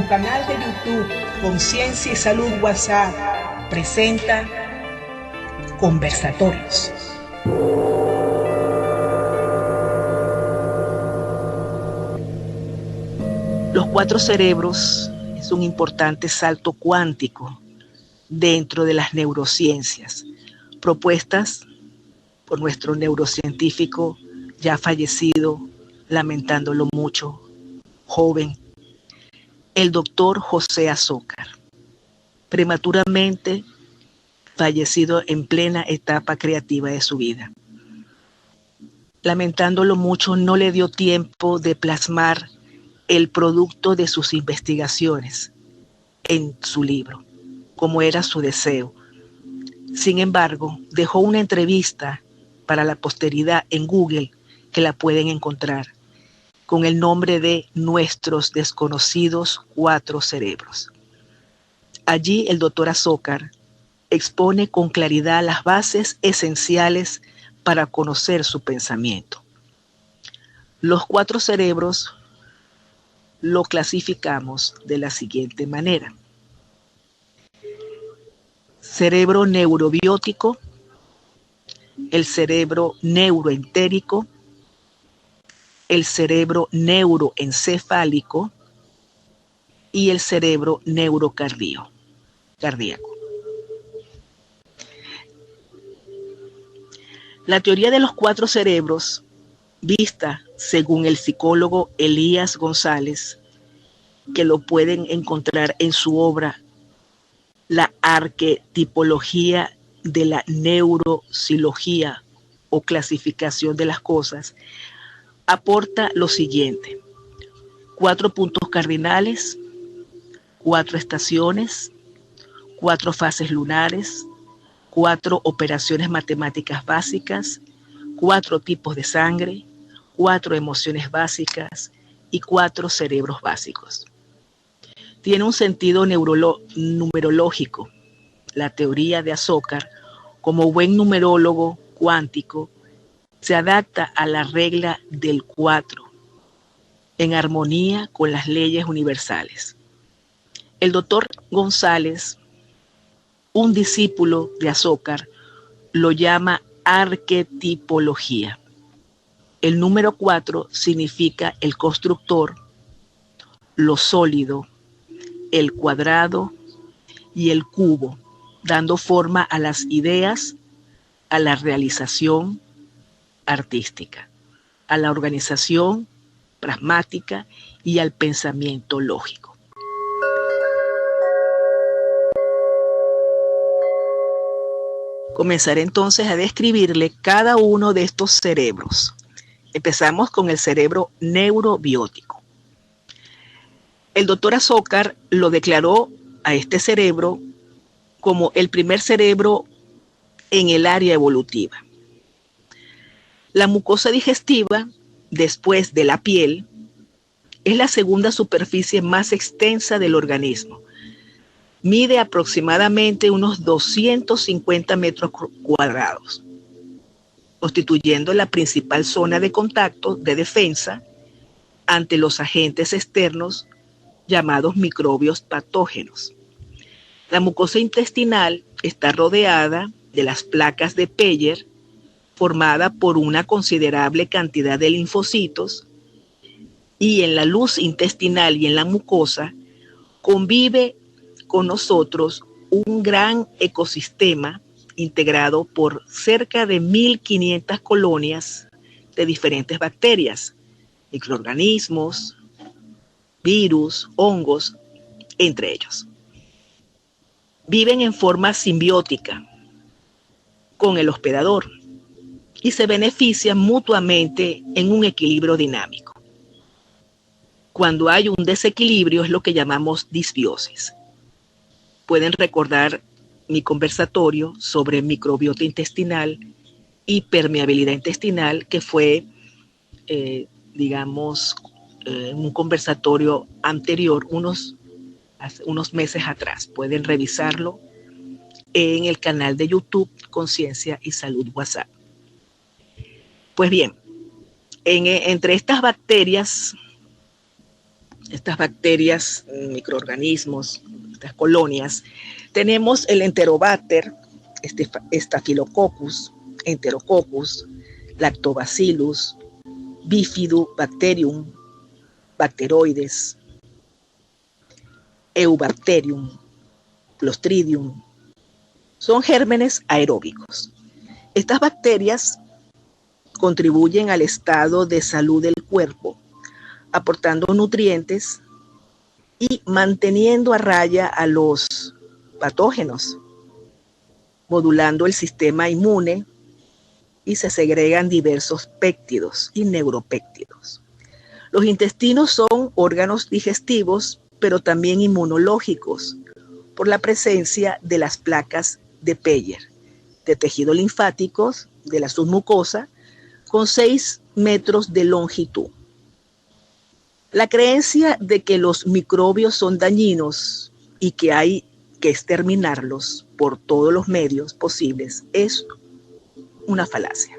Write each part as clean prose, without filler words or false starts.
Nuestro canal de YouTube, Conciencia y Salud WhatsApp, presenta Conversatorios. Los cuatro cerebros es un importante salto cuántico dentro de las neurociencias, propuestas por nuestro neurocientífico ya fallecido, lamentándolo mucho, joven, el doctor José Azócar, prematuramente fallecido en plena etapa creativa de su vida. Lamentándolo mucho, no le dio tiempo de plasmar el producto de sus investigaciones en su libro, como era su deseo. Sin embargo, dejó una entrevista para la posteridad en Google, que la pueden encontrar, con el nombre de Nuestros desconocidos cuatro cerebros. Allí el doctor Azócar expone con claridad las bases esenciales para conocer su pensamiento. Los cuatro cerebros lo clasificamos de la siguiente manera: cerebro neurobiótico, el cerebro neuroentérico, el cerebro neuroencefálico y el cerebro neurocardíaco. La teoría de los cuatro cerebros, vista según el psicólogo Elías González, que lo pueden encontrar en su obra La arquetipología de la neurociología o clasificación de las cosas, aporta lo siguiente: 4 puntos cardinales, 4 estaciones, 4 fases lunares, 4 operaciones matemáticas básicas, 4 tipos de sangre, 4 emociones básicas y 4 cerebros básicos. Tiene un sentido numerológico. La teoría de Azócar, como buen numerólogo cuántico, se adapta a la regla del 4, en armonía con las leyes universales. El doctor González, un discípulo de Azócar, lo llama arquetipología. El número 4 significa el constructor, lo sólido, el cuadrado y el cubo, dando forma a las ideas, a la realización artística, a la organización pragmática y al pensamiento lógico. Comenzaré entonces a describirle cada uno de estos cerebros. Empezamos con el cerebro neurobiótico. El doctor Azócar lo declaró a este cerebro como el primer cerebro en el área evolutiva. La mucosa digestiva, después de la piel, es la segunda superficie más extensa del organismo. Mide aproximadamente unos 250 metros cuadrados, constituyendo la principal zona de contacto de defensa ante los agentes externos llamados microbios patógenos. La mucosa intestinal está rodeada de las placas de Peyer, formada por una considerable cantidad de linfocitos, y en la luz intestinal y en la mucosa convive con nosotros un gran ecosistema integrado por cerca de 1.500 colonias de diferentes bacterias, microorganismos, virus, hongos, entre ellos. Viven en forma simbiótica con el hospedador y se benefician mutuamente en un equilibrio dinámico. Cuando hay un desequilibrio es lo que llamamos disbiosis. Pueden recordar mi conversatorio sobre microbiota intestinal y permeabilidad intestinal, que fue, un conversatorio anterior, hace unos meses atrás. Pueden revisarlo en el canal de YouTube Conciencia y Salud WhatsApp. Pues bien, entre estas bacterias estas bacterias, microorganismos, estas colonias, tenemos el Enterobacter, Staphylococcus, Enterococcus, Lactobacillus, Bifidobacterium, Bacteroides, Eubacterium, Clostridium. Son gérmenes aeróbicos. Estas bacterias contribuyen al estado de salud del cuerpo, aportando nutrientes y manteniendo a raya a los patógenos, modulando el sistema inmune, y se segregan diversos péptidos y neuropéptidos. Los intestinos son órganos digestivos, pero también inmunológicos, por la presencia de las placas de Peyer, de tejido linfático de la submucosa, con 6 metros de longitud. La creencia de que los microbios son dañinos y que hay que exterminarlos por todos los medios posibles es una falacia.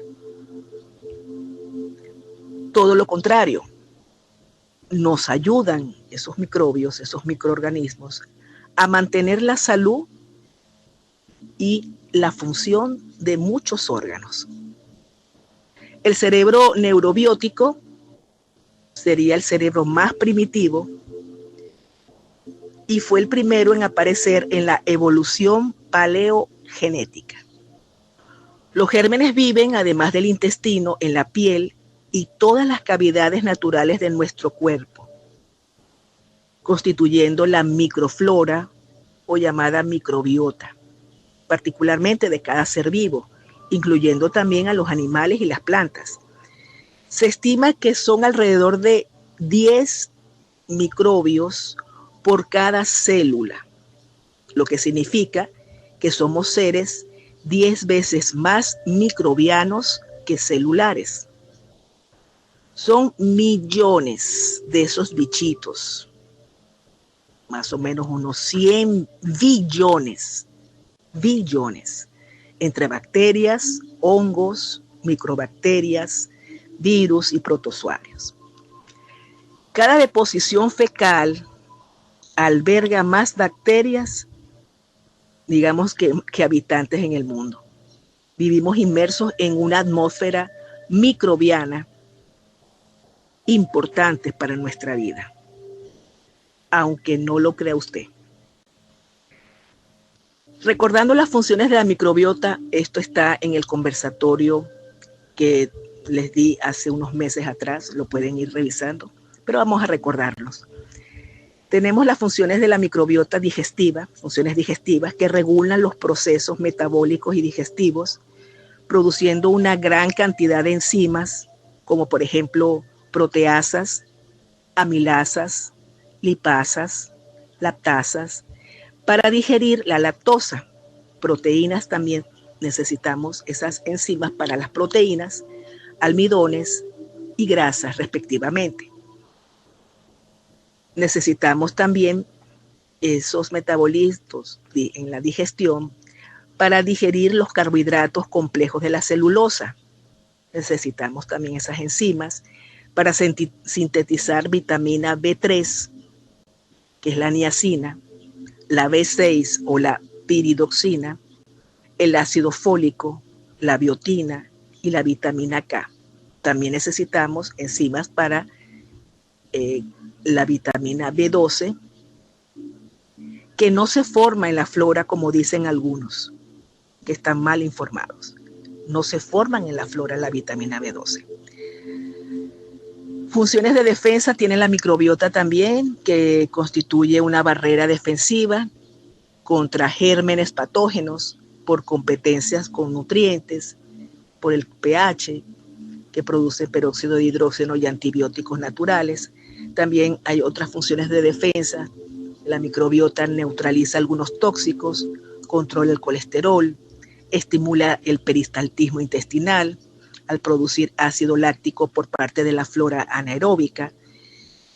Todo lo contrario, nos ayudan esos microbios, esos microorganismos, a mantener la salud y la función de muchos órganos. El cerebro neurobiótico sería el cerebro más primitivo y fue el primero en aparecer en la evolución paleogenética. Los gérmenes viven, además del intestino, en la piel y todas las cavidades naturales de nuestro cuerpo, constituyendo la microflora o llamada microbiota, particularmente de cada ser vivo, incluyendo también a los animales y las plantas. Se estima que son alrededor de 10 microbios por cada célula, lo que significa que somos seres 10 veces más microbianos que celulares. Son millones de esos bichitos, más o menos unos 100 billones, entre bacterias, hongos, microbacterias, virus y protozoarios. Cada deposición fecal alberga más bacterias, digamos, que habitantes en el mundo. Vivimos inmersos en una atmósfera microbiana importante para nuestra vida, aunque no lo crea usted. Recordando las funciones de la microbiota, esto está en el conversatorio que les di hace unos meses atrás, lo pueden ir revisando, pero vamos a recordarlos. Tenemos las funciones de la microbiota digestiva, funciones digestivas que regulan los procesos metabólicos y digestivos, produciendo una gran cantidad de enzimas, como por ejemplo proteasas, amilasas, lipasas, lactasas, para digerir la lactosa. Proteínas también necesitamos esas enzimas para las proteínas, almidones y grasas respectivamente. Necesitamos también esos metabolitos en la digestión para digerir los carbohidratos complejos de la celulosa. Necesitamos también esas enzimas para sintetizar vitamina B3, que es la niacina, la B6 o la piridoxina, el ácido fólico, la biotina y la vitamina K. También necesitamos enzimas para la vitamina B12, que no se forma en la flora como dicen algunos, que están mal informados. No se forman en la flora la vitamina B12. Funciones de defensa tiene la microbiota también, que constituye una barrera defensiva contra gérmenes patógenos por competencias con nutrientes, por el pH que produce peróxido de hidrógeno y antibióticos naturales. También hay otras funciones de defensa. La microbiota neutraliza algunos tóxicos, controla el colesterol, estimula el peristaltismo intestinal al producir ácido láctico por parte de la flora anaeróbica.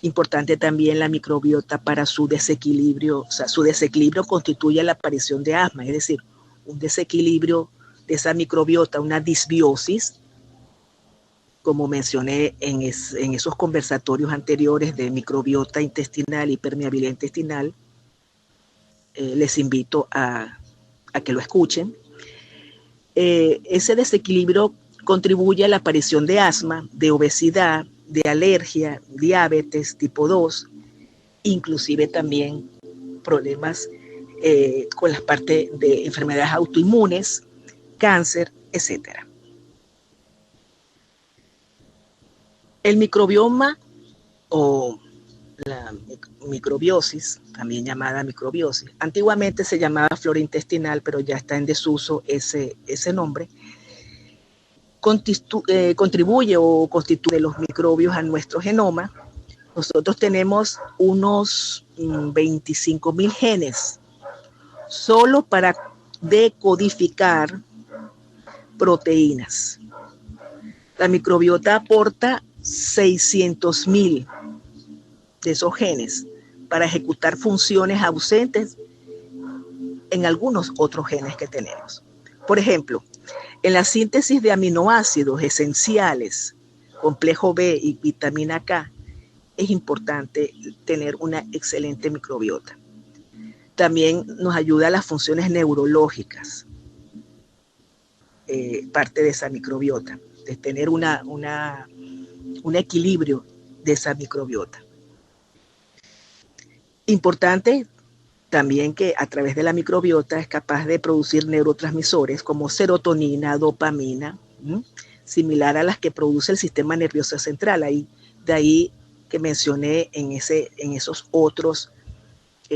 Importante también la microbiota para su desequilibrio, o sea, su desequilibrio constituye la aparición de asma, es decir, un desequilibrio de esa microbiota, una disbiosis, como mencioné en esos conversatorios anteriores de microbiota intestinal y permeabilidad intestinal, les invito a que lo escuchen. Ese desequilibrio contribuye a la aparición de asma, de obesidad, de alergia, diabetes tipo 2, inclusive también problemas con las partes de enfermedades autoinmunes, cáncer, etc. El microbioma o la microbiosis, también llamada microbiosis, antiguamente se llamaba flora intestinal, pero ya está en desuso ese nombre, contribuye o constituye los microbios a nuestro genoma. Nosotros tenemos unos 25,000 genes solo para decodificar proteínas. La microbiota aporta 600,000 de esos genes para ejecutar funciones ausentes en algunos otros genes que tenemos. Por ejemplo, en la síntesis de aminoácidos esenciales, complejo B y vitamina K, es importante tener una excelente microbiota. También nos ayuda a las funciones neurológicas, parte de esa microbiota, de tener un equilibrio de esa microbiota. Importante también que a través de la microbiota es capaz de producir neurotransmisores como serotonina, dopamina, similar a las que produce el sistema nervioso central. De ahí que mencioné en esos otros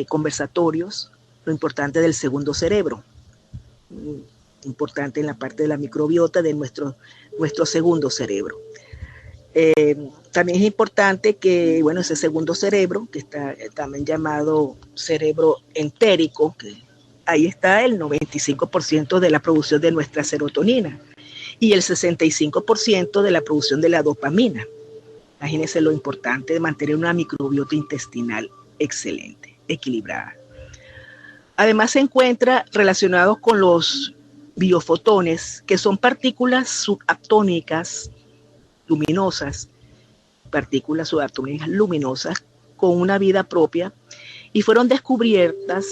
conversatorios lo importante del segundo cerebro, importante en la parte de la microbiota de nuestro segundo cerebro. También es importante que, bueno, ese segundo cerebro, que está también llamado cerebro entérico, que ahí está el 95% de la producción de nuestra serotonina y el 65% de la producción de la dopamina. Imagínense lo importante de mantener una microbiota intestinal excelente, equilibrada. Además se encuentra relacionado con los biofotones, que son partículas subatómicas luminosas, con una vida propia, y fueron descubiertas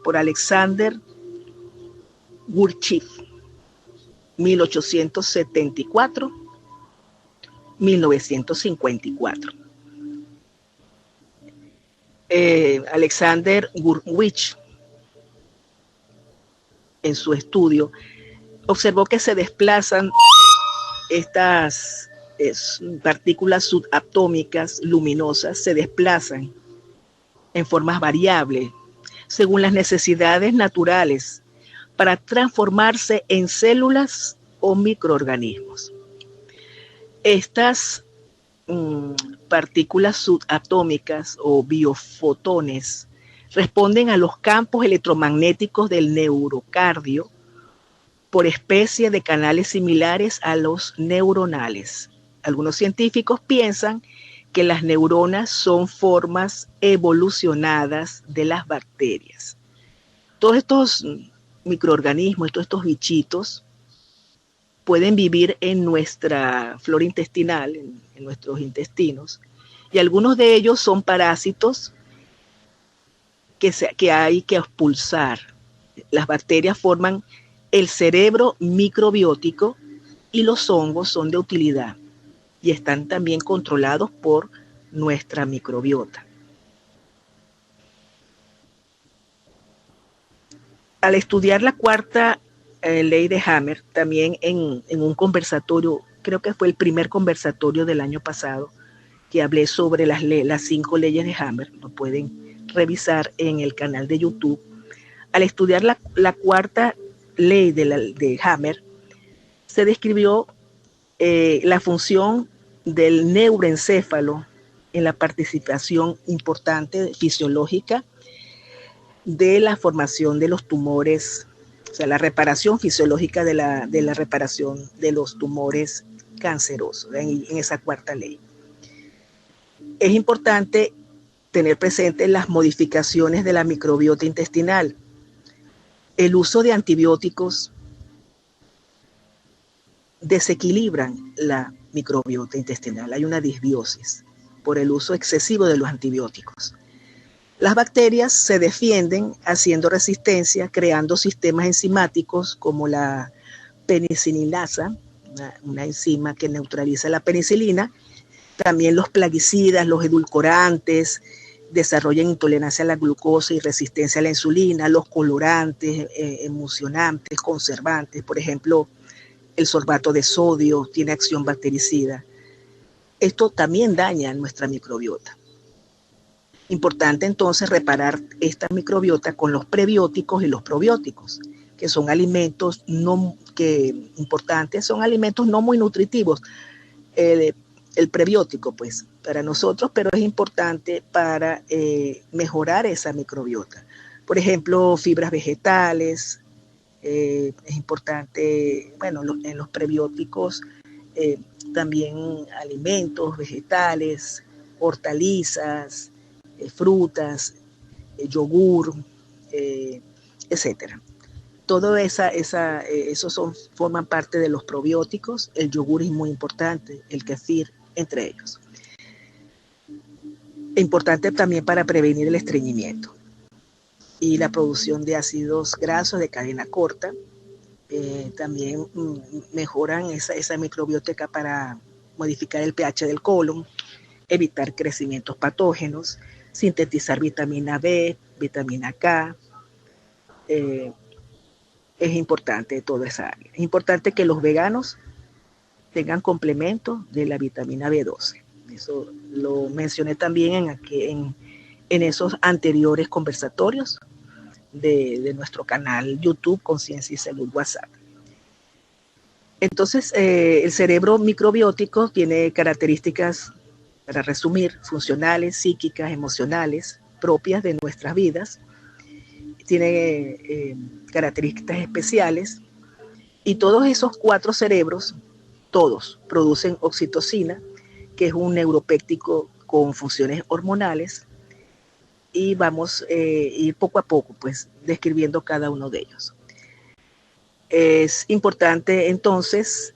por Alexander Gurdjieff, 1874-1954. Alexander Gurdjieff, en su estudio, observó que se desplazan estas partículas subatómicas luminosas, se desplazan en formas variables según las necesidades naturales para transformarse en células o microorganismos. Estas partículas subatómicas o biofotones responden a los campos electromagnéticos del neurocardio por especie de canales similares a los neuronales. Algunos científicos piensan que las neuronas son formas evolucionadas de las bacterias. Todos estos microorganismos, todos estos bichitos, pueden vivir en nuestra flora intestinal, en nuestros intestinos, y algunos de ellos son parásitos que hay que expulsar. Las bacterias forman el cerebro microbiótico y los hongos son de utilidad y están también controlados por nuestra microbiota. Al estudiar la cuarta ley de Hammer, también en un conversatorio, creo que fue el primer conversatorio del año pasado, que hablé sobre las 5 leyes de Hammer, lo pueden revisar en el canal de YouTube. Al estudiar la cuarta ley de Hammer, se describió la función del neuroencéfalo en la participación importante fisiológica de la formación de los tumores, o sea, la reparación fisiológica de la reparación de los tumores cancerosos en esa cuarta ley. Es importante tener presente las modificaciones de la microbiota intestinal. El uso de antibióticos desequilibran la microbiota intestinal. Hay una disbiosis por el uso excesivo de los antibióticos. Las bacterias se defienden haciendo resistencia, creando sistemas enzimáticos como la penicilinasa, una enzima que neutraliza la penicilina. También los plaguicidas, los edulcorantes, desarrollan intolerancia a la glucosa y resistencia a la insulina, los colorantes, emulsionantes, conservantes, por ejemplo, el sorbato de sodio tiene acción bactericida. Esto también daña nuestra microbiota. Importante entonces reparar esta microbiota con los prebióticos y los probióticos, que son alimentos importantes, son alimentos no muy nutritivos. El prebiótico, pues, para nosotros, pero es importante para mejorar esa microbiota. Por ejemplo, fibras vegetales, es importante, bueno, en los prebióticos también alimentos, vegetales, hortalizas, frutas, yogur, etcétera. Todo esos forman parte de los probióticos. El yogur es muy importante, el kefir, entre ellos. Importante también para prevenir el estreñimiento y la producción de ácidos grasos de cadena corta. También mejoran esa microbiota para modificar el pH del colon, evitar crecimientos patógenos, sintetizar vitamina B, vitamina K. Es importante toda esa área. Es importante que los veganos tengan complemento de la vitamina B12. Eso lo mencioné también en esos anteriores conversatorios de nuestro canal YouTube Conciencia y Salud WhatsApp. Entonces, el cerebro microbiótico tiene características, para resumir, funcionales, psíquicas, emocionales, propias de nuestras vidas. Tiene características especiales y todos esos 4 cerebros, todos producen oxitocina, que es un neuropéptido con funciones hormonales, y vamos a ir poco a poco pues describiendo cada uno de ellos. Es importante entonces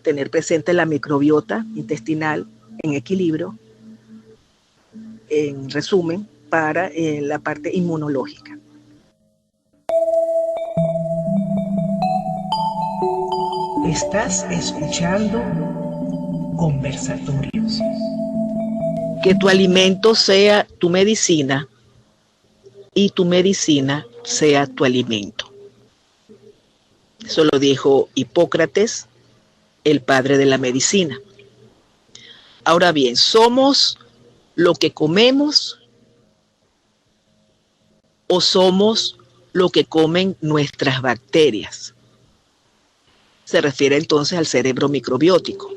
tener presente la microbiota intestinal en equilibrio, en resumen, para la parte inmunológica. Estás escuchando Conversatorios. Que tu alimento sea tu medicina y tu medicina sea tu alimento. Eso lo dijo Hipócrates, el padre de la medicina. Ahora bien, somos lo que comemos o somos lo que comen nuestras bacterias. Se refiere entonces al cerebro microbiótico.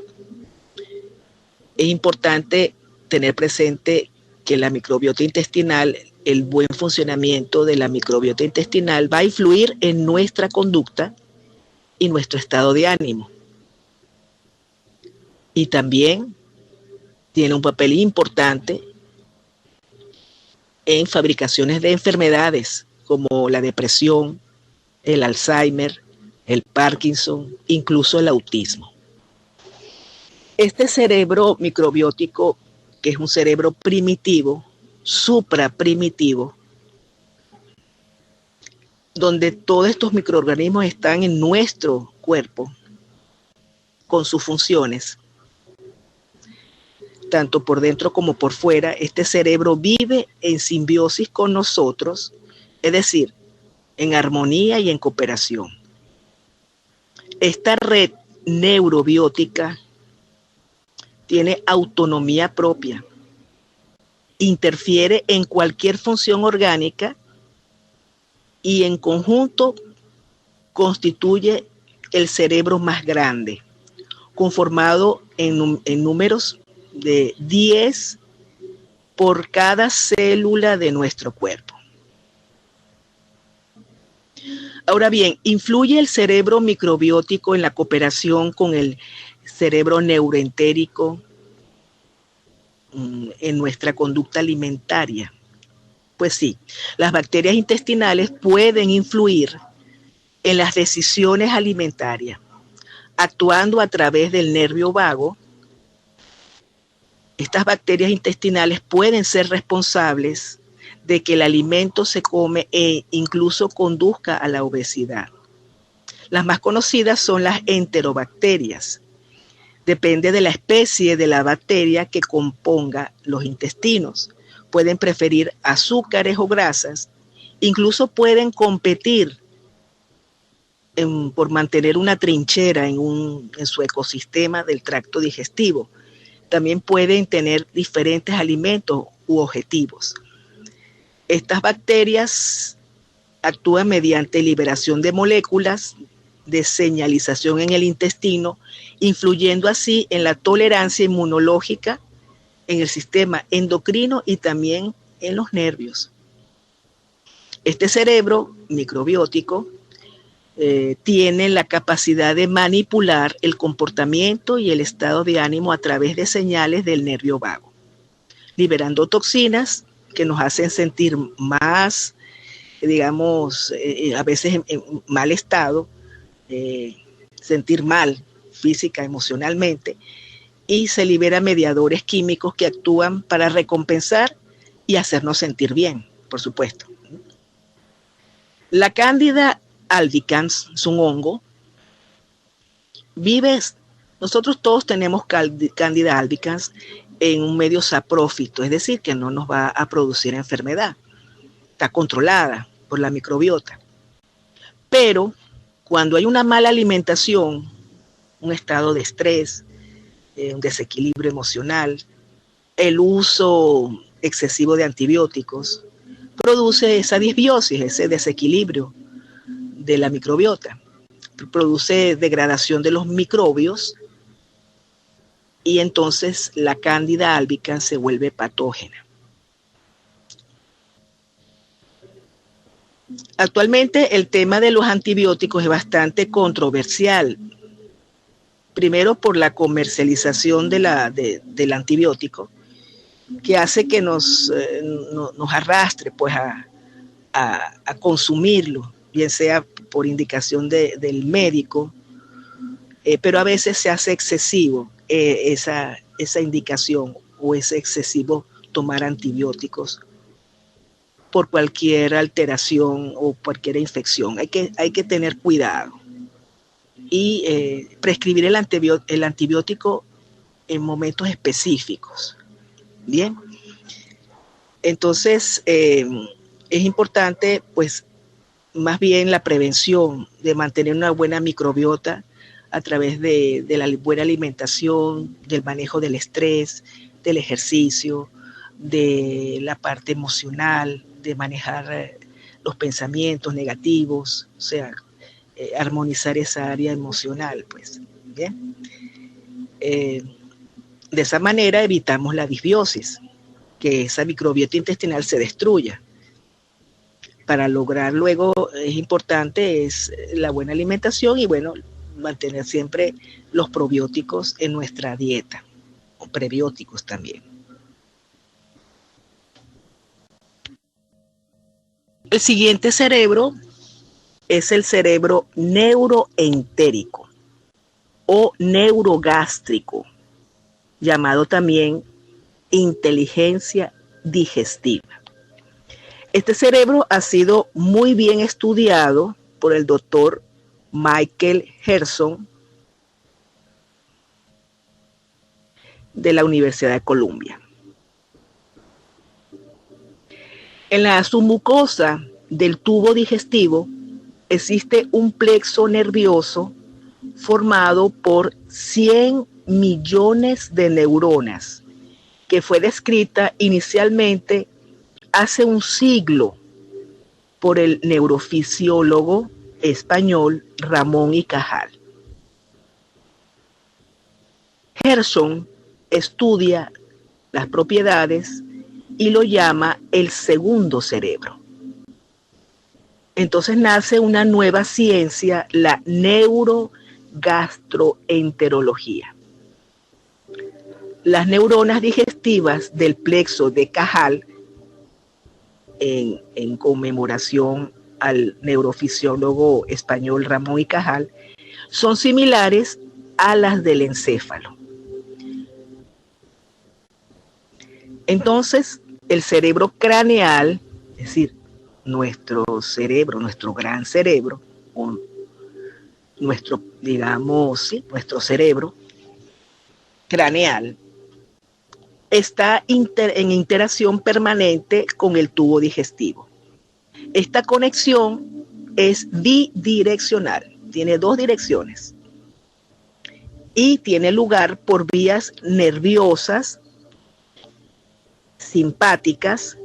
Es importante tener presente que la microbiota intestinal, el buen funcionamiento de la microbiota intestinal va a influir en nuestra conducta y nuestro estado de ánimo. Y también tiene un papel importante en fabricaciones de enfermedades como la depresión, el Alzheimer, el Parkinson, incluso el autismo. Este cerebro microbiótico, que es un cerebro primitivo, supraprimitivo, donde todos estos microorganismos están en nuestro cuerpo con sus funciones, tanto por dentro como por fuera. Este cerebro vive en simbiosis con nosotros, es decir, en armonía y en cooperación. Esta red neurobiótica tiene autonomía propia, interfiere en cualquier función orgánica y en conjunto constituye el cerebro más grande, conformado en números de 10 por cada célula de nuestro cuerpo. Ahora bien, ¿influye el cerebro microbiótico en la cooperación con el cerebro neuroentérico en nuestra conducta alimentaria? Pues sí, las bacterias intestinales pueden influir en las decisiones alimentarias, actuando a través del nervio vago, estas bacterias intestinales pueden ser responsables de que el alimento se come e incluso conduzca a la obesidad. Las más conocidas son las enterobacterias. Depende de la especie de la bacteria que componga los intestinos. Pueden preferir azúcares o grasas, incluso pueden competir por mantener una trinchera en su ecosistema del tracto digestivo. También pueden tener diferentes alimentos u objetivos. Estas bacterias actúan mediante liberación de moléculas de señalización en el intestino, influyendo así en la tolerancia inmunológica, en el sistema endocrino y también en los nervios. Este cerebro microbiótico tiene la capacidad de manipular el comportamiento y el estado de ánimo a través de señales del nervio vago, liberando toxinas que nos hacen sentir más, digamos, a veces en mal estado, sentir mal física, emocionalmente, y se liberan mediadores químicos que actúan para recompensar y hacernos sentir bien, por supuesto. La Candida albicans es un hongo. Nosotros todos tenemos Candida albicans en un medio saprófito, es decir, que no nos va a producir enfermedad. Está controlada por la microbiota. Pero cuando hay una mala alimentación, un estado de estrés, un desequilibrio emocional, el uso excesivo de antibióticos, produce esa disbiosis, ese desequilibrio de la microbiota. Produce degradación de los microbios y entonces la Candida albicans se vuelve patógena. Actualmente el tema de los antibióticos es bastante controversial. Primero por la comercialización del antibiótico, que hace que nos arrastre pues, a consumirlo, bien sea por indicación del médico, pero a veces se hace excesivo esa indicación o ese excesivo tomar antibióticos por cualquier alteración o cualquier infección. Hay que tener cuidado y prescribir el antibiótico en momentos específicos. Bien, entonces es importante pues más bien la prevención de mantener una buena microbiota a través de la buena alimentación, del manejo del estrés, del ejercicio, de la parte emocional, de manejar los pensamientos negativos, o sea, armonizar esa área emocional, pues, ¿bien? De esa manera evitamos la disbiosis, que esa microbiota intestinal se destruya. Para lograr luego es importante la buena alimentación y bueno, mantener siempre los probióticos en nuestra dieta, o prebióticos también. El siguiente cerebro es el cerebro neuroentérico o neurogástrico, llamado también inteligencia digestiva. Este cerebro ha sido muy bien estudiado por el doctor Michael Gerson de la Universidad de Columbia. En la submucosa del tubo digestivo existe un plexo nervioso formado por 100 millones de neuronas, que fue descrita inicialmente hace un siglo por el neurofisiólogo español Ramón y Cajal. Gerson estudia las propiedades y lo llama el segundo cerebro. Entonces nace una nueva ciencia, la neurogastroenterología. Las neuronas digestivas del plexo de Cajal, en conmemoración al neurofisiólogo español Ramón y Cajal, son similares a las del encéfalo. Entonces, el cerebro craneal, es decir, nuestro cerebro, nuestro gran cerebro, o nuestro, digamos, sí, nuestro cerebro craneal, está en interacción permanente con el tubo digestivo. Esta conexión es bidireccional, tiene dos direcciones y tiene lugar por vías nerviosas, simpáticas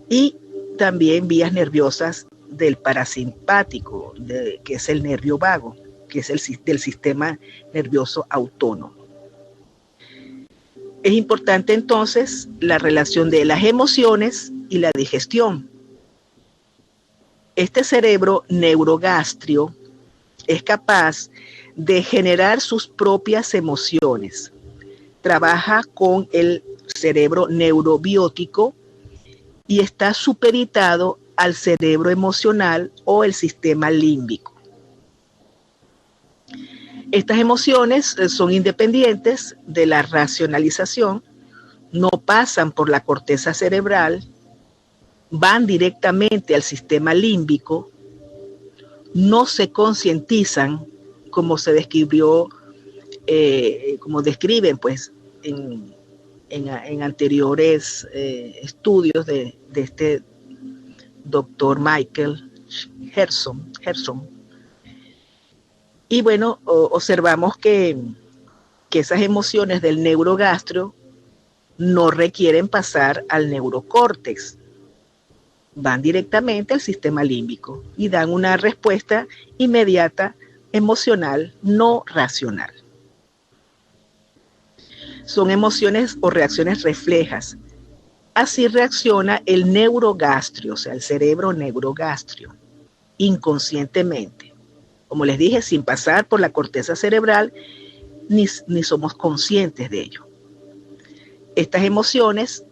y también vías nerviosas del parasimpático, que es el nervio vago, que es del sistema nervioso autónomo. Es importante entonces la relación de las emociones y la digestión. Este cerebro neurogastrio es capaz de generar sus propias emociones. Trabaja con el cerebro neurobiótico y está supeditado al cerebro emocional o el sistema límbico. Estas emociones son independientes de la racionalización, no pasan por la corteza cerebral, van directamente al sistema límbico, no se concientizan como se describió, como describen pues en anteriores estudios de este doctor Michael Gerson. Y bueno, observamos que esas emociones del neurogastrio no requieren pasar al neurocórtex, van directamente al sistema límbico y dan una respuesta inmediata, emocional, no racional. Son emociones o reacciones reflejas. Así reacciona el neurogastrio, o sea, el cerebro neurogastrio, inconscientemente. Como les dije, sin pasar por la corteza cerebral, ni somos conscientes de ello. Estas emociones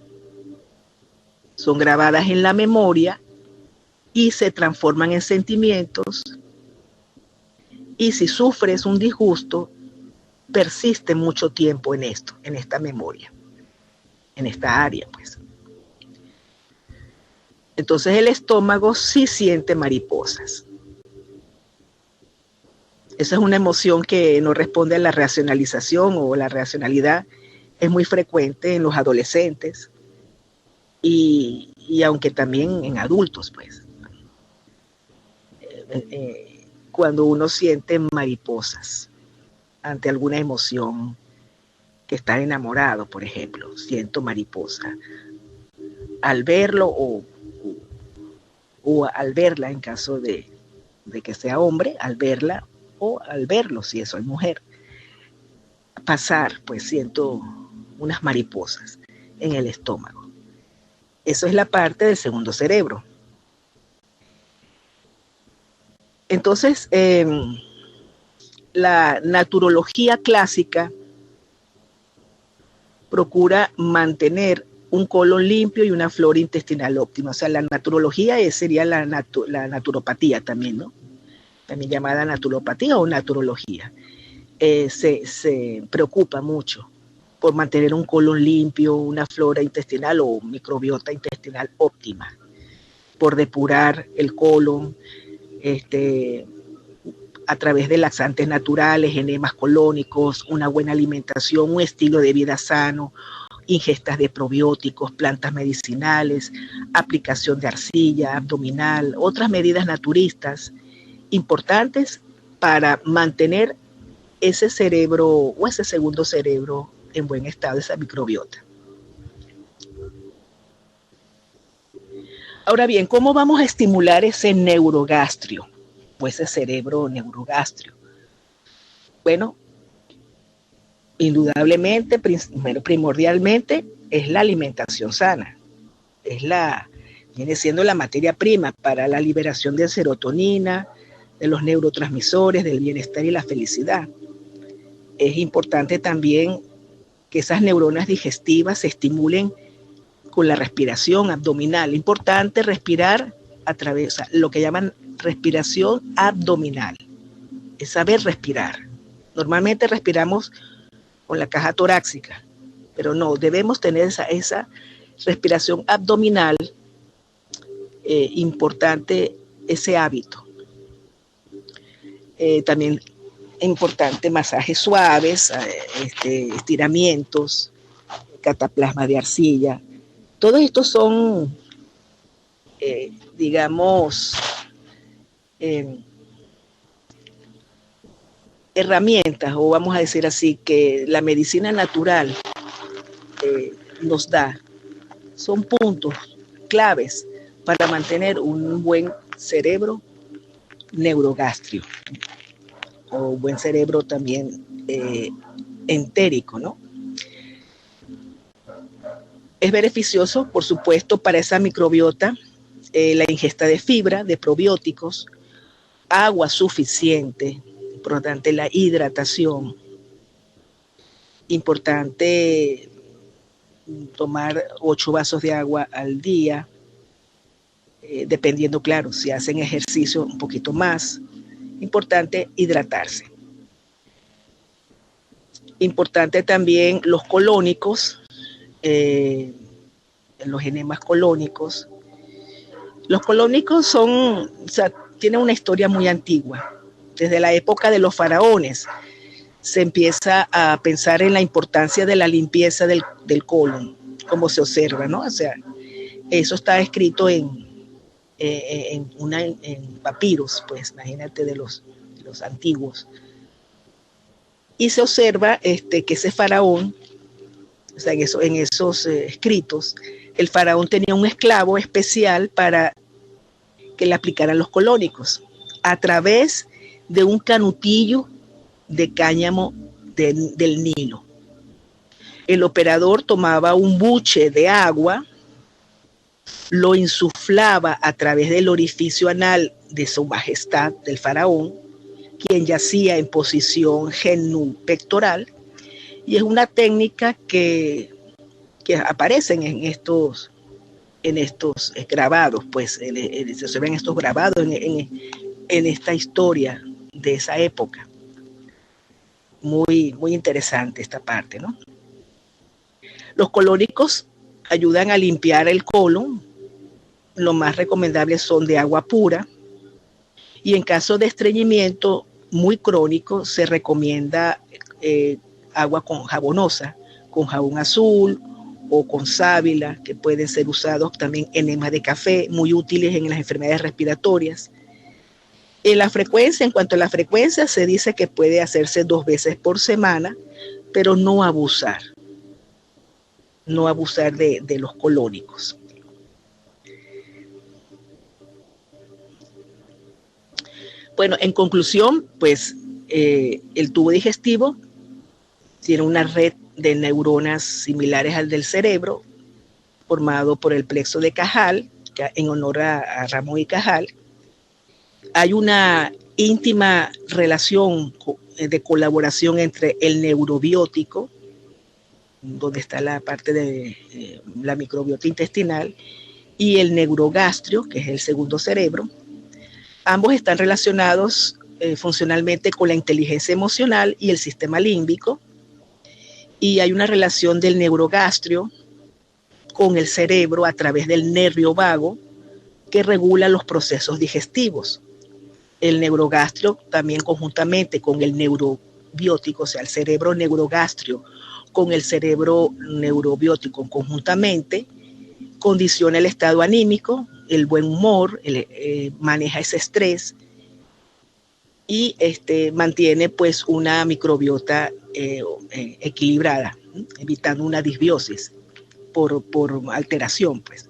son grabadas en la memoria y se transforman en sentimientos. Y si sufres un disgusto, persiste mucho tiempo en esto, en esta memoria, en esta área, pues. Entonces el estómago sí siente mariposas. Esa es una emoción que no responde a la racionalización o la racionalidad. Es muy frecuente en los adolescentes y aunque también en adultos, pues. Cuando uno siente mariposas ante alguna emoción, que está enamorado, por ejemplo, siento mariposa. Al verlo o al verla en caso de que sea hombre, al verla o al verlo si soy mujer, pasar, pues siento unas mariposas en el estómago. Eso es la parte del segundo cerebro. Entonces, la naturología clásica procura mantener un colon limpio y una flora intestinal óptima. O sea, la naturología sería la naturopatía también, ¿no? También llamada naturopatía o naturología. Se preocupa mucho por mantener un colon limpio, una flora intestinal o microbiota intestinal óptima, por depurar el colon, a través de laxantes naturales, enemas colónicos, una buena alimentación, un estilo de vida sano, ingestas de probióticos, plantas medicinales, aplicación de arcilla abdominal, otras medidas naturistas importantes para mantener ese cerebro o ese segundo cerebro en buen estado, esa microbiota. Ahora bien, ¿cómo vamos a estimular ese neurogastrio o ese cerebro neurogastrio? Bueno, indudablemente, primordialmente, es la alimentación sana. Viene siendo la materia prima para la liberación de serotonina, de los neurotransmisores, del bienestar y la felicidad. Es importante también que esas neuronas digestivas se estimulen con la respiración abdominal. Importante respirar a través, lo que llaman respiración abdominal. es saber respirar. Normalmente respiramos con la caja torácica, pero no, debemos tener esa respiración abdominal, importante ese hábito. También importante masajes suaves, estiramientos, cataplasma de arcilla. Todos estos son, digamos, herramientas, o vamos a decir así, que la medicina natural nos da. Son puntos claves para mantener un buen cerebro neurogástrico, o buen cerebro también entérico, ¿no? Es beneficioso, por supuesto, para esa microbiota, la ingesta de fibra, de probióticos, agua suficiente, importante la hidratación, importante tomar 8 vasos de agua al día, dependiendo, claro, si hacen ejercicio un poquito más. Importante hidratarse. Importante también los colónicos, los enemas colónicos. Los colónicos tienen una historia muy antigua. Desde la época de los faraones se empieza a pensar en la importancia de la limpieza del colon, como se observa, ¿no? O sea, eso está escrito en papiros, pues imagínate de los antiguos. Y se observa que ese faraón, o sea, en esos escritos, el faraón tenía un esclavo especial para que le aplicaran los colónicos a través de un canutillo de cáñamo del Nilo. El operador tomaba un buche de agua, lo insuflaba a través del orificio anal de su majestad, del faraón, quien yacía en posición genupectoral, y es una técnica que aparecen en estos grabados, pues se ven estos grabados en esta historia de esa época. Muy, muy interesante esta parte, ¿no? Los colónicos ayudan a limpiar el colon. Lo más recomendable son de agua pura, y en caso de estreñimiento muy crónico se recomienda agua jabonosa, con jabón azul o con sábila, que pueden ser usados también enemas de café, muy útiles en las enfermedades respiratorias. En cuanto a la frecuencia, se dice que puede hacerse 2 veces por semana, pero no abusar de los colónicos. Bueno, en conclusión, pues el tubo digestivo tiene una red de neuronas similares al del cerebro, formado por el plexo de Cajal, en honor a Ramón y Cajal. Hay una íntima relación de colaboración entre el neurobiótico, donde está la parte de la microbiota intestinal, y el neurogastrio, que es el segundo cerebro. Ambos están relacionados funcionalmente con la inteligencia emocional y el sistema límbico, y hay una relación del neurogastrio con el cerebro a través del nervio vago, que regula los procesos digestivos. El neurogastrio también conjuntamente con el neurobiótico, o sea, el cerebro neurogastrio con el cerebro neurobiótico conjuntamente, condiciona el estado anímico, el buen humor, maneja ese estrés y mantiene pues una microbiota equilibrada, evitando una disbiosis por alteración, pues.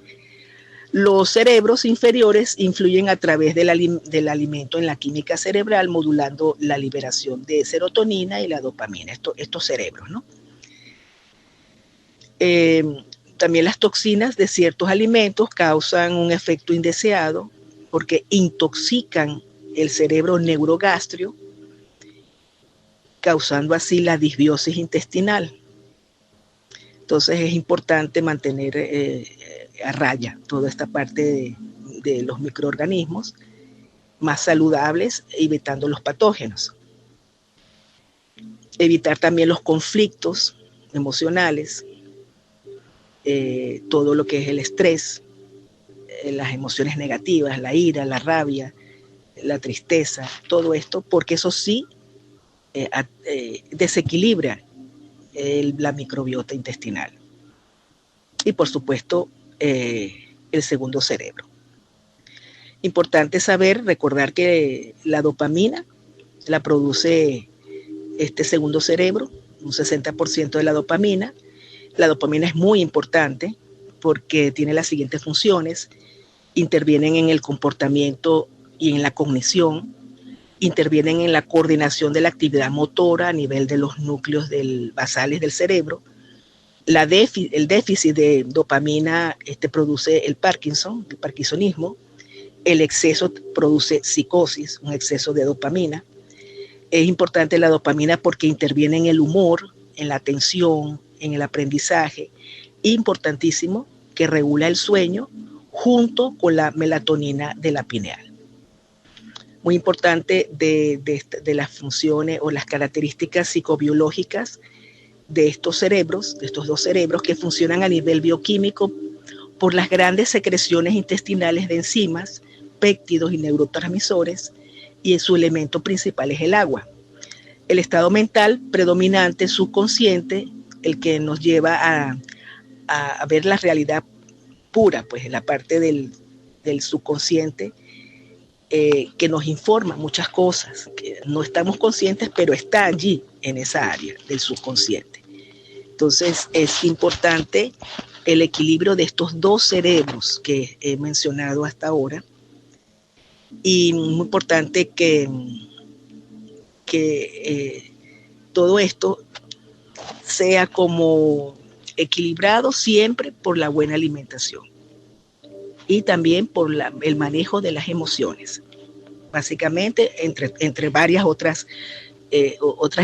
Los cerebros inferiores influyen a través del alimento en la química cerebral, modulando la liberación de serotonina y la dopamina, estos cerebros, ¿no? También las toxinas de ciertos alimentos causan un efecto indeseado porque intoxican el cerebro neurogastrio, causando así la disbiosis intestinal. Entonces es importante mantener a raya toda esta parte de los microorganismos más saludables, evitando los patógenos. evitar también los conflictos emocionales, todo lo que es el estrés, las emociones negativas, la ira, la rabia, la tristeza, todo esto, porque eso sí desequilibra la microbiota intestinal. Y por supuesto, el segundo cerebro. Importante saber, recordar que la dopamina la produce este segundo cerebro, un 60% de la dopamina. La dopamina es muy importante porque tiene las siguientes funciones: intervienen en el comportamiento y en la cognición, intervienen en la coordinación de la actividad motora a nivel de los núcleos basales del cerebro. El déficit de dopamina produce el parkinsonismo. El exceso produce psicosis, un exceso de dopamina. Es importante la dopamina porque interviene en el humor, en la atención, en el aprendizaje. Importantísimo que regula el sueño junto con la melatonina de la pineal. Muy importante de las funciones o las características psicobiológicas de estos cerebros, de estos dos cerebros que funcionan a nivel bioquímico por las grandes secreciones intestinales de enzimas, péptidos y neurotransmisores, y su elemento principal es el agua. El estado mental predominante, subconsciente, el que nos lleva a ver la realidad pura, pues en la parte del subconsciente, que nos informa muchas cosas, que no estamos conscientes, pero está allí en esa área del subconsciente. Entonces es importante el equilibrio de estos dos cerebros que he mencionado hasta ahora, y muy importante que todo esto sea como equilibrado siempre por la buena alimentación y también por el manejo de las emociones, básicamente entre varias otras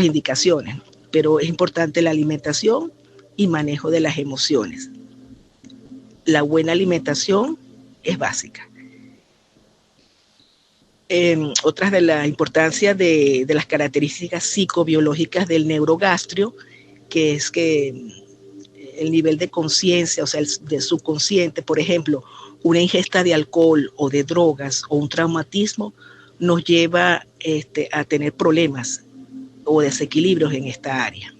indicaciones, pero es importante la alimentación y manejo de las emociones. La buena alimentación es básica. Otras de la importancia de las características psicobiológicas del neurogastrio, que es que el nivel de conciencia, o sea, de subconsciente, por ejemplo, una ingesta de alcohol o de drogas o un traumatismo nos lleva a tener problemas o desequilibrios en esta área.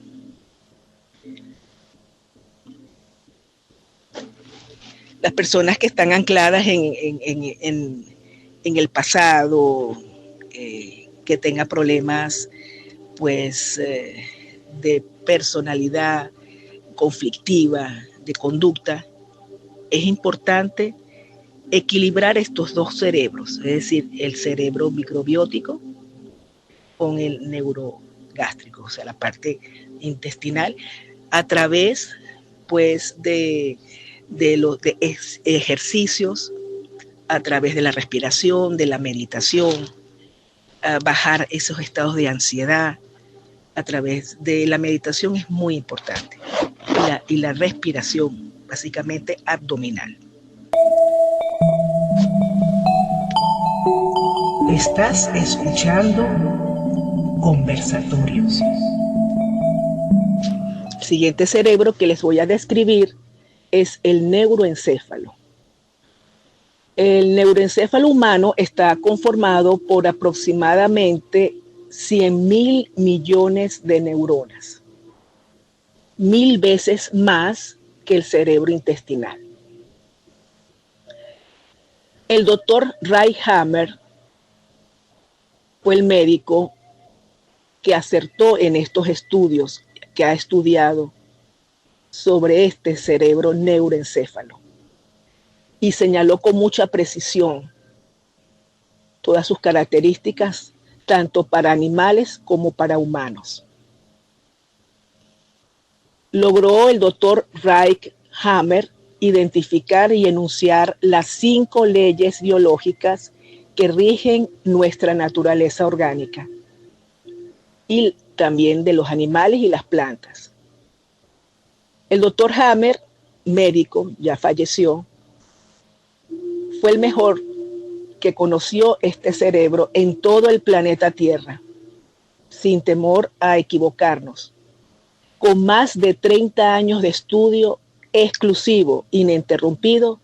Las personas que están ancladas en el pasado, que tenga problemas pues de personalidad conflictiva, de conducta, es importante equilibrar estos dos cerebros, es decir, el cerebro microbiótico con el neurogástrico, o sea, la parte intestinal, a través pues de los ejercicios, a través de la respiración, de la meditación, bajar esos estados de ansiedad. A través de la meditación es muy importante, y la respiración, básicamente abdominal. Estás escuchando Conversatorios. El siguiente cerebro que les voy a describir es el neuroencéfalo. El neuroencéfalo humano está conformado por aproximadamente 100.000 millones de neuronas, 1000 veces más que el cerebro intestinal. El doctor Ray Hammer fue el médico que acertó en estos estudios, que ha estudiado sobre este cerebro neuroencéfalo, y señaló con mucha precisión todas sus características, tanto para animales como para humanos. Logró el doctor Ray Hammer identificar y enunciar las 5 leyes biológicas que rigen nuestra naturaleza orgánica y también de los animales y las plantas. El doctor Hammer, médico, ya falleció, fue el mejor que conoció este cerebro en todo el planeta Tierra. sin temor a equivocarnos, con más de 30 años de estudio exclusivo, ininterrumpido,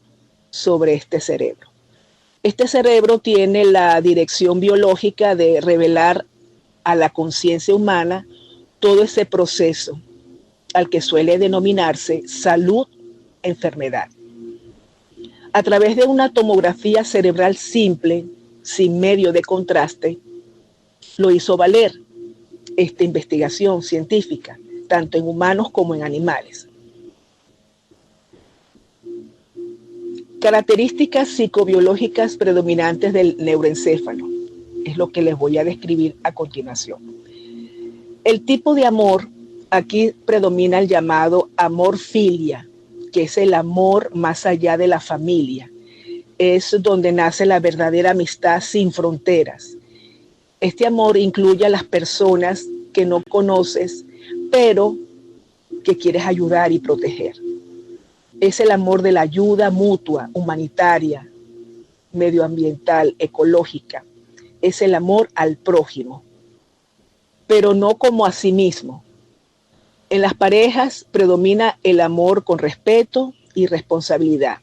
sobre este cerebro. Este cerebro tiene la dirección biológica de revelar a la conciencia humana todo ese proceso al que suele denominarse salud-enfermedad. A través de una tomografía cerebral simple, sin medio de contraste, lo hizo valer esta investigación científica, tanto en humanos como en animales. Características psicobiológicas predominantes del neuroencéfalo es lo que les voy a describir a continuación. El tipo de amor, aquí predomina el llamado amor-filia, que es el amor más allá de la familia. Es donde nace la verdadera amistad sin fronteras. Este amor incluye a las personas que no conoces, pero que quieres ayudar y proteger. Es el amor de la ayuda mutua, humanitaria, medioambiental, ecológica. Es el amor al prójimo, pero no como a sí mismo. En las parejas predomina el amor con respeto y responsabilidad.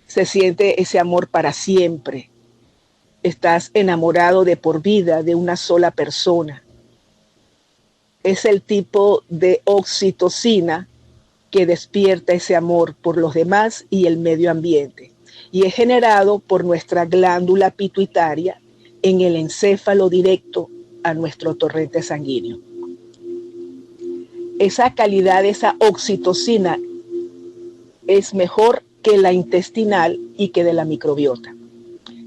Se siente ese amor para siempre. Estás enamorado de por vida de una sola persona. Es el tipo de oxitocina que despierta ese amor por los demás y el medio ambiente, y es generado por nuestra glándula pituitaria en el encéfalo directo a nuestro torrente sanguíneo. Esa calidad de esa oxitocina es mejor que la intestinal y que de la microbiota.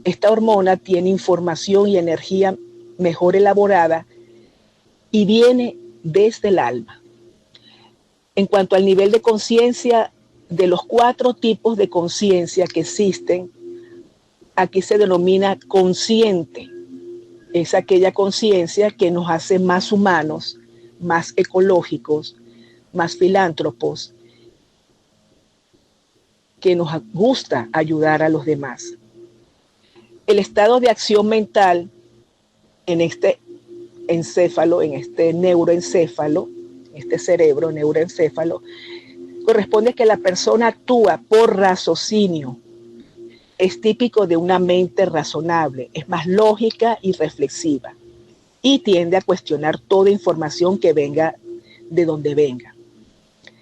Esta hormona tiene información y energía mejor elaborada y viene desde el alma. En cuanto al nivel de conciencia, de los 4 tipos de conciencia que existen, aquí se denomina consciente. Es aquella conciencia que nos hace más humanos, más ecológicos, más filántropos, que nos gusta ayudar a los demás. El estado de acción mental en este encéfalo, en este neuroencéfalo, este cerebro neuroencéfalo, corresponde a que la persona actúa por raciocinio. Es típico de una mente razonable, es más lógica y reflexiva, y tiende a cuestionar toda información que venga de donde venga.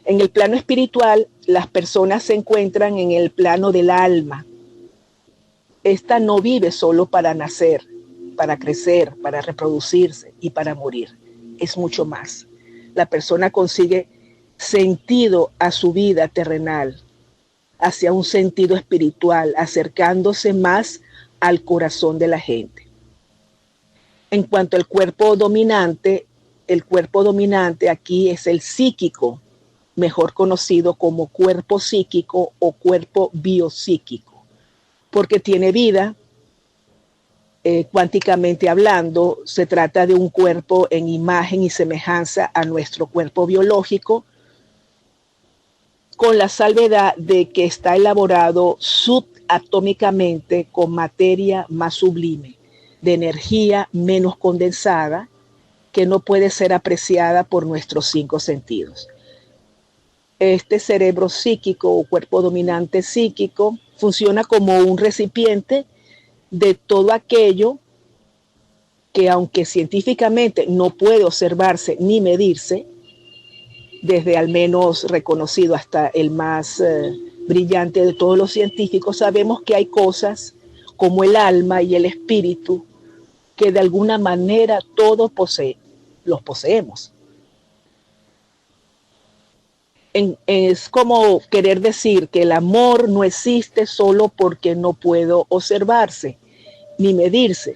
En el plano espiritual, las personas se encuentran en el plano del alma. Esta no vive solo para nacer, para crecer, para reproducirse y para morir. Es mucho más. La persona consigue sentido a su vida terrenal, hacia un sentido espiritual, acercándose más al corazón de la gente. En cuanto al cuerpo dominante, el cuerpo dominante aquí es el psíquico, mejor conocido como cuerpo psíquico o cuerpo biopsíquico, porque tiene vida. Cuánticamente hablando, se trata de un cuerpo en imagen y semejanza a nuestro cuerpo biológico, con la salvedad de que está elaborado subatómicamente con materia más sublime, de energía menos condensada, que no puede ser apreciada por nuestros 5 sentidos. Este cerebro psíquico o cuerpo dominante psíquico funciona como un recipiente de todo aquello que, aunque científicamente no puede observarse ni medirse, desde al menos reconocido hasta el más brillante de todos los científicos, sabemos que hay cosas como el alma y el espíritu que de alguna manera todos los poseemos. Es como querer decir que el amor no existe solo porque no puedo observarse ni medirse,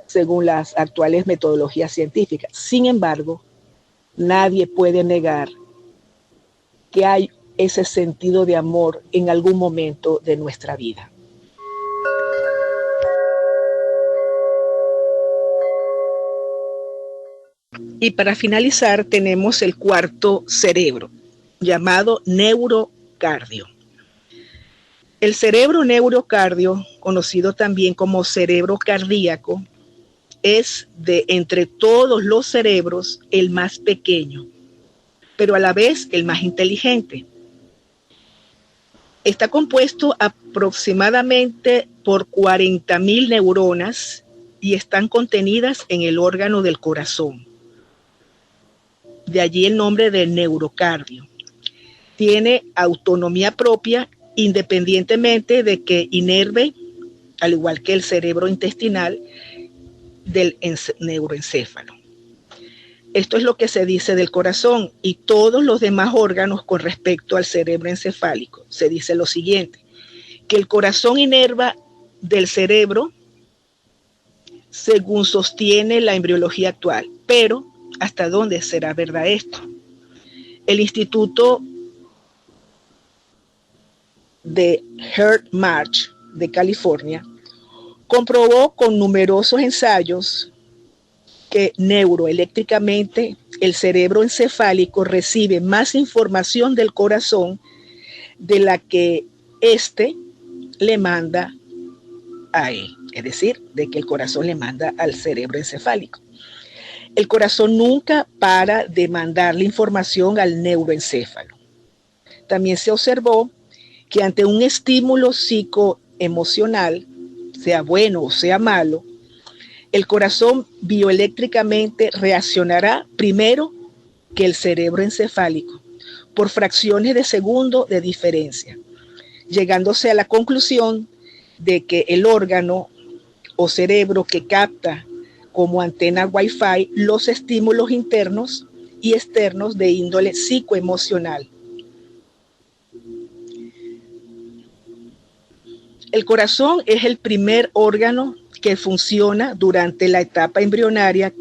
según las actuales metodologías científicas. Sin embargo, nadie puede negar que hay ese sentido de amor en algún momento de nuestra vida. Y para finalizar tenemos el cuarto cerebro, llamado neurocardio. El cerebro neurocardio, conocido también como cerebro cardíaco, es de entre todos los cerebros el más pequeño, pero a la vez el más inteligente. Está compuesto aproximadamente por 40.000 neuronas y están contenidas en el órgano del corazón. De allí el nombre de neurocardio. Tiene autonomía propia independientemente de que inerve, al igual que el cerebro intestinal, del neuroencéfalo. Esto es lo que se dice del corazón y todos los demás órganos con respecto al cerebro encefálico. Se dice lo siguiente, que el corazón inerva del cerebro según sostiene la embriología actual. Pero, ¿hasta dónde será verdad esto? El Instituto de Heart March de California comprobó con numerosos ensayos que neuroeléctricamente el cerebro encefálico recibe más información del corazón de la que éste le manda a él, es decir, de que el corazón le manda al cerebro encefálico. El corazón nunca para de mandarle información al neuroencéfalo. También se observó que ante un estímulo psicoemocional, sea bueno o sea malo, el corazón bioeléctricamente reaccionará primero que el cerebro encefálico, por fracciones de segundo de diferencia, llegándose a la conclusión de que el órgano o cerebro que capta como antena Wi-Fi los estímulos internos y externos de índole psicoemocional. El corazón es el primer órgano que funciona durante la etapa embrionaria,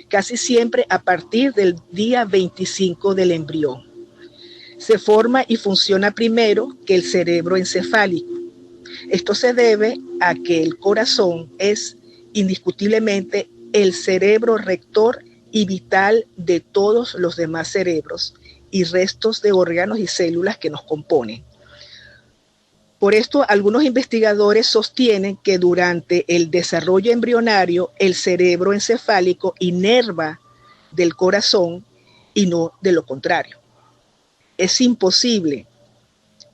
casi siempre a partir del día 25 del embrión. Se forma y funciona primero que el cerebro encefálico. Esto se debe a que el corazón es indiscutiblemente el cerebro rector y vital de todos los demás cerebros y restos de órganos y células que nos componen. Por esto, algunos investigadores sostienen que durante el desarrollo embrionario, el cerebro encefálico inerva del corazón y no de lo contrario. Es imposible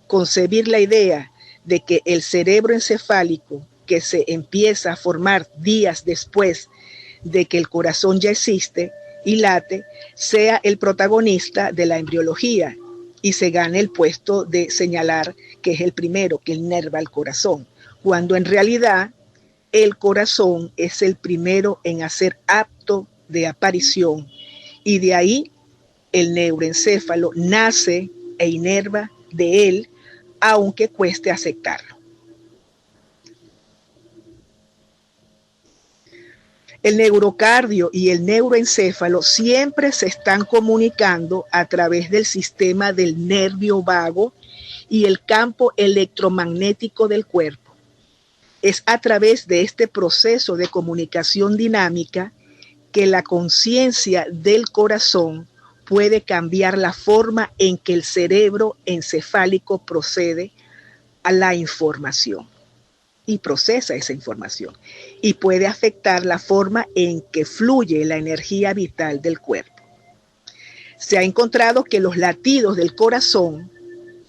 concebir la idea de que el cerebro encefálico, que se empieza a formar días después de que el corazón ya existe y late, sea el protagonista de la embriología y se gane el puesto de señalar que es el primero que inerva el corazón, cuando en realidad el corazón es el primero en hacer acto de aparición y de ahí el neuroencéfalo nace e inerva de él, aunque cueste aceptarlo. El neurocardio y el neuroencéfalo siempre se están comunicando a través del sistema del nervio vago y el campo electromagnético del cuerpo. Es a través de este proceso de comunicación dinámica que la conciencia del corazón puede cambiar la forma en que el cerebro encefálico procede a la información y procesa esa información y puede afectar la forma en que fluye la energía vital del cuerpo. Se ha encontrado que los latidos del corazón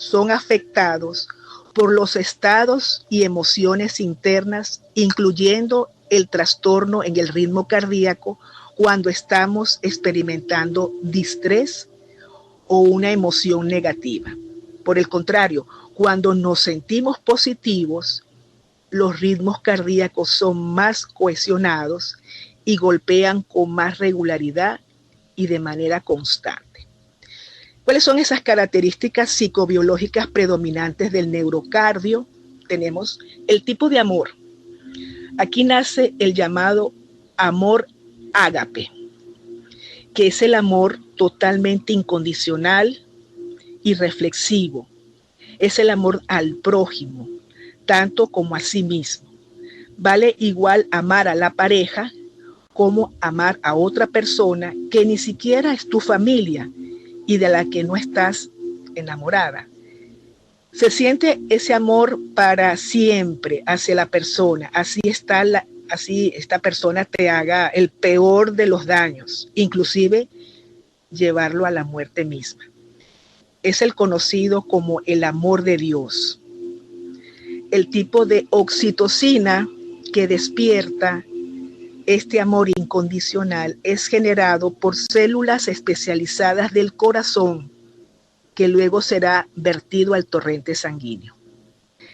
son afectados por los estados y emociones internas, incluyendo el trastorno en el ritmo cardíaco cuando estamos experimentando distrés o una emoción negativa. Por el contrario, cuando nos sentimos positivos, los ritmos cardíacos son más cohesionados y golpean con más regularidad y de manera constante. ¿Cuáles son esas características psicobiológicas predominantes del neurocardio? Tenemos el tipo de amor. Aquí nace el llamado amor ágape, que es el amor totalmente incondicional y reflexivo. Es el amor al prójimo, tanto como a sí mismo. Vale igual amar a la pareja como amar a otra persona que ni siquiera es tu familia y de la que no estás enamorada. Se siente ese amor para siempre hacia la persona, así así esta persona te haga el peor de los daños, inclusive llevarlo a la muerte misma. Es el conocido como el amor de Dios. El tipo de oxitocina que despierta este amor incondicional es generado por células especializadas del corazón que luego será vertido al torrente sanguíneo.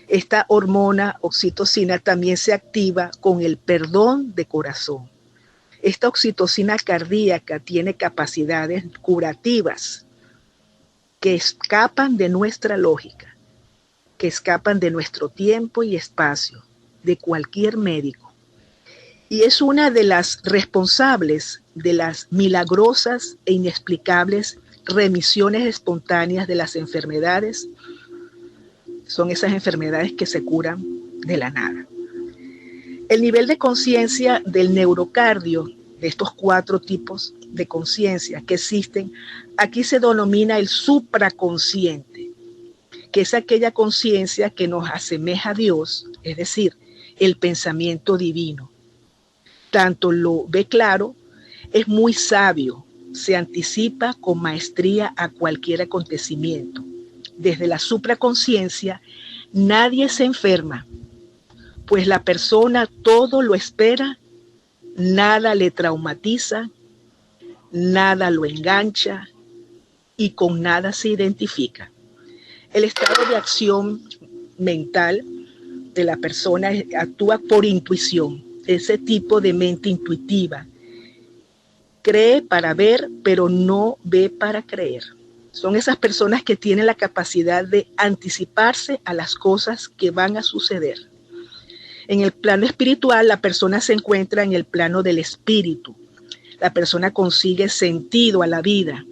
Esta hormona oxitocina también se activa con el perdón de corazón. Esta oxitocina cardíaca tiene capacidades curativas que escapan de nuestra lógica, que escapan de nuestro tiempo y espacio, de cualquier médico. Y es una de las responsables de las milagrosas e inexplicables remisiones espontáneas de las enfermedades. Son esas enfermedades que se curan de la nada. El nivel de conciencia del neurocardio, de estos 4 tipos de conciencia que existen, aquí se denomina el supraconsciente, que es aquella conciencia que nos asemeja a Dios, es decir, el pensamiento divino. Tanto lo ve claro, es muy sabio, se anticipa con maestría a cualquier acontecimiento. Desde la supraconsciencia, nadie se enferma, pues la persona todo lo espera, nada le traumatiza, nada lo engancha y con nada se identifica. El estado de acción mental de la persona actúa por intuición, ese tipo de mente intuitiva. Cree para ver, pero no ve para creer. Son esas personas que tienen la capacidad de anticiparse a las cosas que van a suceder. En el plano espiritual, la persona se encuentra en el plano del espíritu. La persona consigue sentido a la vida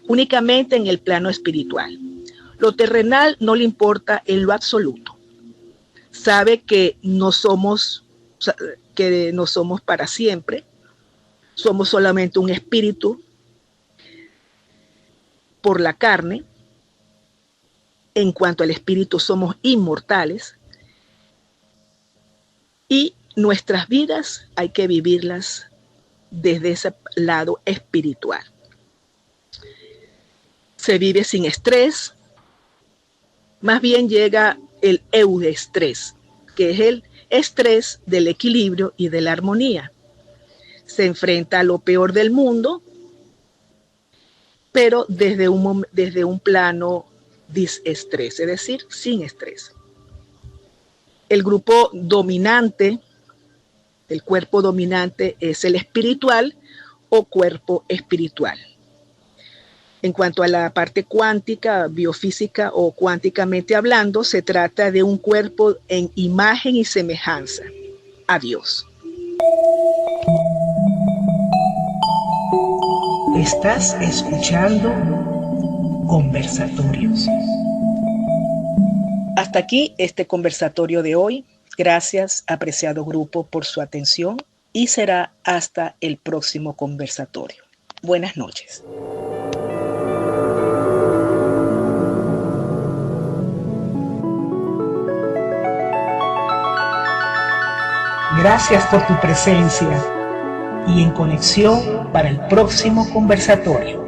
únicamente en el plano espiritual. Lo terrenal no le importa en lo absoluto. Sabe que no somos para siempre. Somos solamente un espíritu por la carne. En cuanto al espíritu, somos inmortales. Y nuestras vidas hay que vivirlas desde ese lado espiritual. Se vive sin estrés, más bien llega el eudestrés, que es el estrés del equilibrio y de la armonía. Se enfrenta a lo peor del mundo, pero desde un plano disestrés, es decir, sin estrés. El grupo dominante, el cuerpo dominante es el espiritual o cuerpo espiritual. En cuanto a la parte cuántica, biofísica o cuánticamente hablando, se trata de un cuerpo en imagen y semejanza a Dios. Estás escuchando Conversatorios. Hasta aquí este conversatorio de hoy. Gracias, apreciado grupo, por su atención y será hasta el próximo conversatorio. Buenas noches. Gracias por tu presencia y en conexión para el próximo conversatorio.